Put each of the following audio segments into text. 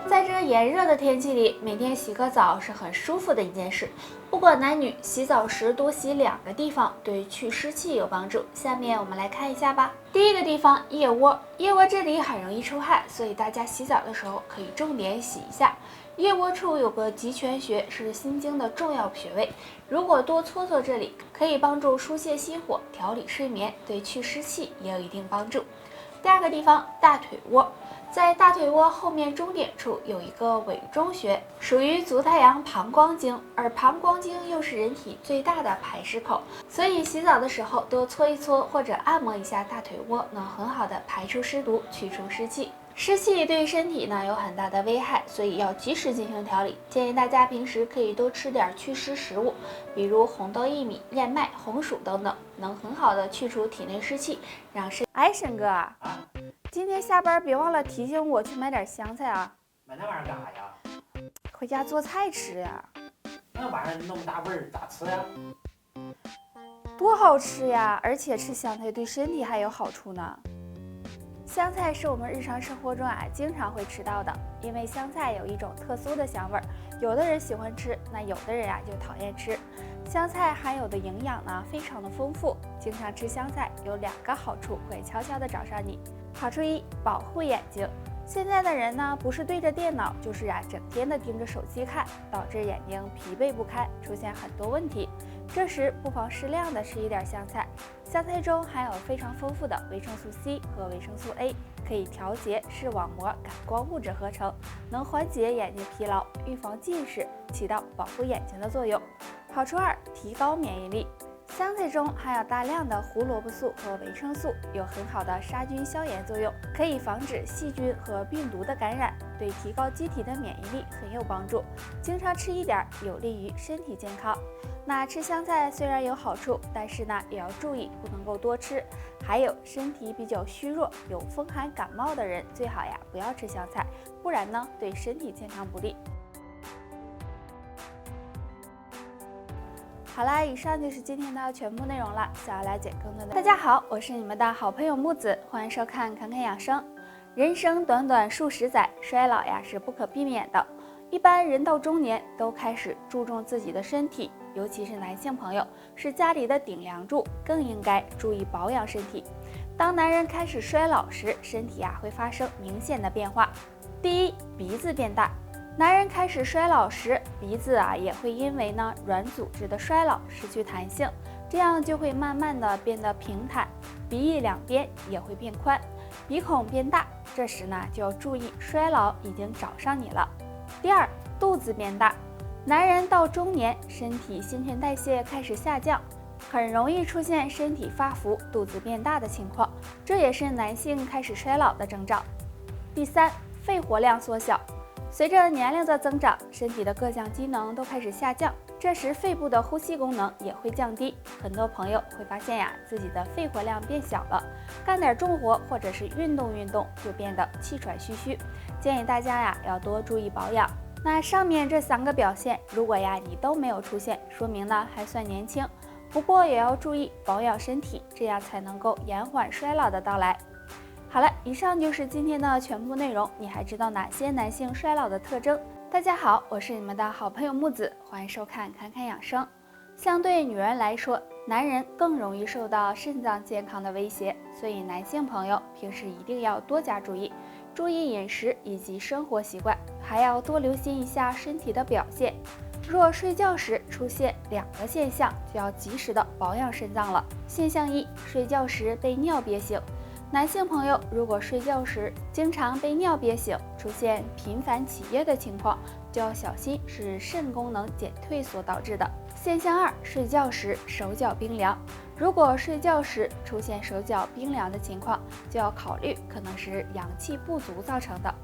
在这炎热的天气里，每天洗个澡是很舒服的一件事。不管男女，洗澡时多洗2个地方，对去湿气有帮助。下面我们来看一下吧。第一个地方，腋窝。腋窝这里很容易出汗，所以大家洗澡的时候可以重点洗一下。腋窝处有个极泉穴，是心经的重要穴位。如果多搓搓这里，可以帮助疏泄心火，调理睡眠，对去湿气也有一定帮助。第二个地方，大腿窝。在大腿窝后面中点处有一个委中穴，属于足太阳膀胱经，而膀胱经又是人体最大的排湿口，所以洗澡的时候多搓一搓或者按摩一下大腿窝，能很好的排出湿毒，去除湿气。湿气对身体呢有很大的危害，所以要及时进行调理。建议大家平时可以多吃点祛湿食物，比如红豆薏米、燕麦、红薯等等，能很好的去除体内湿气，让身。哎，沈哥啊，今天下班别忘了提醒我去买点香菜啊！买那玩意儿干啥呀？回家做菜吃呀。那玩意儿那么大味儿咋吃呀？多好吃呀！而且吃香菜对身体还有好处呢。香菜是我们日常生活中经常会吃到的，因为香菜有一种特殊的香味儿，有的人喜欢吃，那有的人就讨厌吃。香菜含有的营养呢非常的丰富，经常吃香菜有2个好处会悄悄的找上你。好处1，保护眼睛。现在的人呢不是对着电脑，就是整天的盯着手机看，导致眼睛疲惫不堪，出现很多问题。这时不妨适量的吃一点香菜，香菜中含有非常丰富的维生素 C 和维生素 A， 可以调节视网膜感光物质合成，能缓解眼睛疲劳，预防近视，起到保护眼睛的作用。好处2，提高免疫力。香菜中含有大量的胡萝卜素和维生素，有很好的杀菌消炎作用，可以防止细菌和病毒的感染，对提高机体的免疫力很有帮助。经常吃一点有利于身体健康。那吃香菜虽然有好处，但是呢也要注意不能够多吃。还有身体比较虚弱、有风寒感冒的人，最好不要吃香菜，不然呢对身体健康不利。好啦，以上就是今天的全部内容了。想要了解更多的，大家好，我是你们的好朋友木子，欢迎收看侃侃养生。人生短短数十载，衰老是不可避免的。一般人到中年都开始注重自己的身体，尤其是男性朋友，是家里的顶梁柱，更应该注意保养身体。当男人开始衰老时，身体会发生明显的变化。第一，鼻子变大。男人开始衰老时，鼻子也会因为软组织的衰老失去弹性，这样就会慢慢的变得平坦，鼻翼两边也会变宽，鼻孔变大，这时就要注意衰老已经找上你了。第二，肚子变大。男人到中年，身体新陈代谢开始下降，很容易出现身体发福、肚子变大的情况，这也是男性开始衰老的征兆。第三，肺活量缩小。随着年龄的增长，身体的各项机能都开始下降，这时肺部的呼吸功能也会降低。很多朋友会发现自己的肺活量变小了，干点重活或者是运动就变得气喘吁吁。建议大家要多注意保养。那上面这3个表现，如果你都没有出现，说明还算年轻。不过也要注意保养身体，这样才能够延缓衰老的到来。好了，以上就是今天的全部内容。你还知道哪些男性衰老的特征？大家好，我是你们的好朋友木子，欢迎收看侃侃养生。相对女人来说，男人更容易受到肾脏健康的威胁，所以男性朋友平时一定要多加注意，注意饮食以及生活习惯，还要多留心一下身体的表现。若睡觉时出现2个现象，就要及时的保养肾脏了。现象1，睡觉时被尿憋醒。男性朋友如果睡觉时经常被尿憋醒，出现频繁起夜的情况，就要小心是肾功能减退所导致的。现象2，睡觉时手脚冰凉。如果睡觉时出现手脚冰凉的情况，就要考虑可能是阳气不足造成的。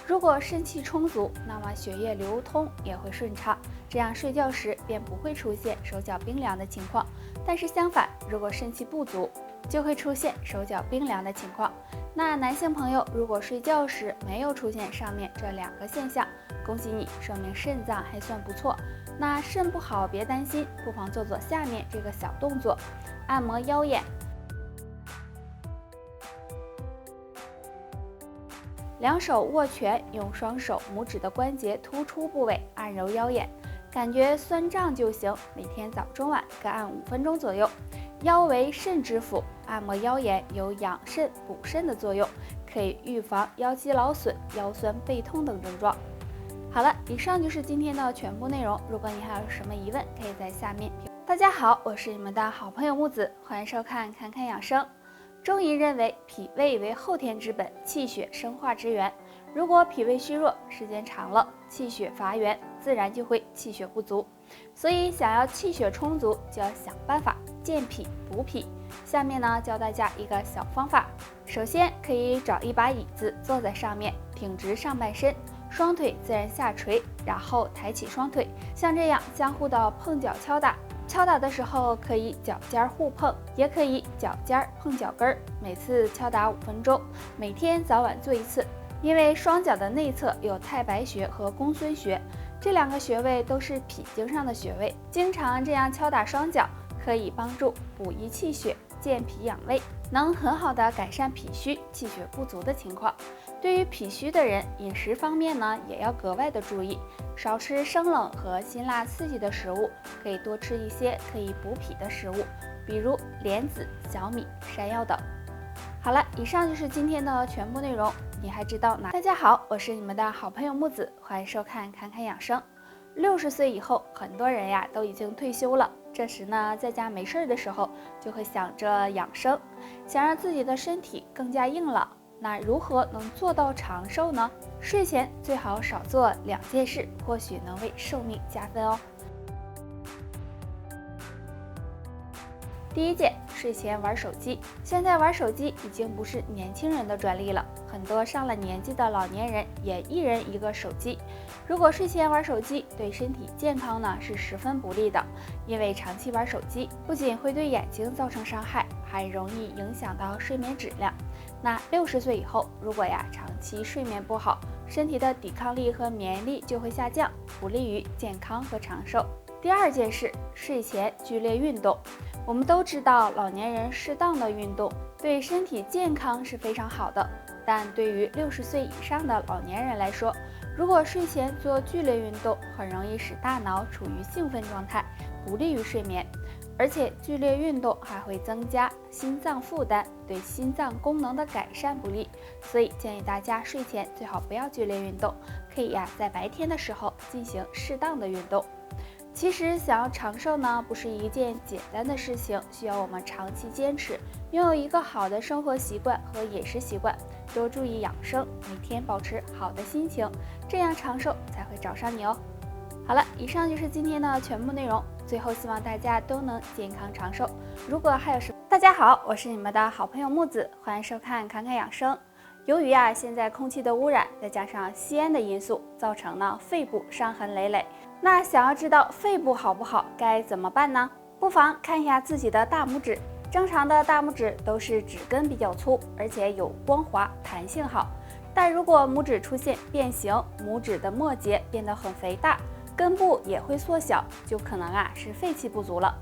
如果肾气充足，那么血液流通也会顺畅，这样睡觉时便不会出现手脚冰凉的情况。但是相反，如果肾气不足，就会出现手脚冰凉的情况。那男性朋友如果睡觉时没有出现上面这2个现象，恭喜你，说明肾脏还算不错。那肾不好别担心，不妨做做下面这个小动作，按摩腰眼。两手握拳，用双手拇指的关节突出部位按揉腰眼，感觉酸胀就行。每天早中晚各按5分钟左右。腰为肾之府，按摩腰眼有养肾补肾的作用，可以预防腰肌劳损、腰酸背痛等症状。好了，以上就是今天的全部内容。如果你还有什么疑问，可以在下面评论。大家好，我是你们的好朋友木子，欢迎收看侃侃养生。中医认为，脾胃为后天之本，气血生化之源。如果脾胃虚弱，时间长了，气血乏源，自然就会气血不足。所以，想要气血充足，就要想办法健脾补脾。下面呢，教大家一个小方法。首先，可以找一把椅子，坐在上面，挺直上半身，双腿自然下垂，然后抬起双腿，像这样相互的碰脚敲打。敲打的时候可以脚尖互碰，也可以脚尖碰脚跟儿。每次敲打5分钟，每天早晚做一次。因为双脚的内侧有太白穴和公孙穴，这2个穴位都是脾经上的穴位。经常这样敲打双脚，可以帮助补益气血、健脾养胃，能很好的改善脾虚、气血不足的情况。对于脾虚的人，饮食方面呢也要格外的注意，少吃生冷和辛辣刺激的食物，可以多吃一些可以补脾的食物，比如莲子、小米、山药等。好了，以上就是今天的全部内容。你还知道哪？大家好，我是你们的好朋友木子，欢迎收看侃侃养生。60岁以后，很多人呀都已经退休了，这时呢，在家没事儿的时候，就会想着养生，想让自己的身体更加硬朗。那如何能做到长寿呢？睡前最好少做2件事，或许能为寿命加分哦。第一件，睡前玩手机。现在玩手机已经不是年轻人的专利了，很多上了年纪的老年人也1人1个手机。如果睡前玩手机，对身体健康呢是十分不利的，因为长期玩手机不仅会对眼睛造成伤害，还容易影响到睡眠质量。那60岁以后，如果长期睡眠不好，身体的抵抗力和免疫力就会下降，不利于健康和长寿。第二件事，睡前剧烈运动。我们都知道，老年人适当的运动对身体健康是非常好的，但对于60岁以上的老年人来说，如果睡前做剧烈运动，很容易使大脑处于兴奋状态，不利于睡眠。而且剧烈运动还会增加心脏负担，对心脏功能的改善不利。所以建议大家睡前最好不要剧烈运动，可以在白天的时候进行适当的运动。其实想要长寿呢，不是一件简单的事情，需要我们长期坚持，拥有一个好的生活习惯和饮食习惯，多注意养生，每天保持好的心情，这样长寿才会找上你哦。好了，以上就是今天的全部内容。最后希望大家都能健康长寿。如果还有什么，大家好，我是你们的好朋友木子，欢迎收看侃侃养生。由于现在空气的污染，再加上吸烟的因素，造成呢肺部伤痕累累。那想要知道肺部好不好，该怎么办呢？不妨看一下自己的大拇指。正常的大拇指都是指根比较粗，而且有光滑，弹性好。但如果拇指出现变形，拇指的末节变得很肥大，根部也会缩小，就可能是肺气不足了。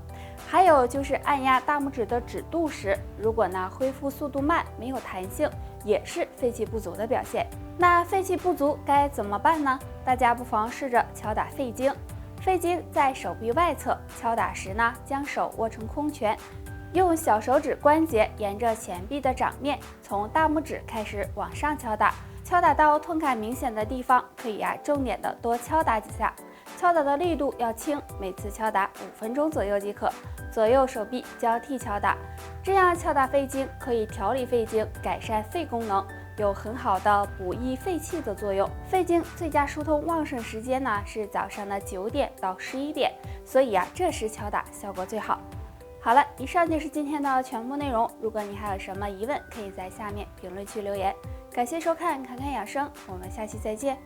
还有就是按压大拇指的指肚时，如果恢复速度慢，没有弹性，也是肺气不足的表现。那肺气不足该怎么办呢？大家不妨试着敲打肺经。肺经在手臂外侧，敲打时呢，将手握成空拳，用小手指关节沿着前臂的掌面，从大拇指开始往上敲打，敲打到痛感明显的地方，可以重点的多敲打几下。敲打的力度要轻，每次敲打5分钟左右即可，左右手臂交替敲打。这样敲打肺经可以调理肺经，改善肺功能，有很好的补益肺气的作用。肺经最佳疏通旺盛时间呢是早上的9点到11点，所以这时敲打效果最好。好了，以上就是今天的全部内容。如果你还有什么疑问，可以在下面评论区留言。感谢收看侃侃养生，我们下期再见。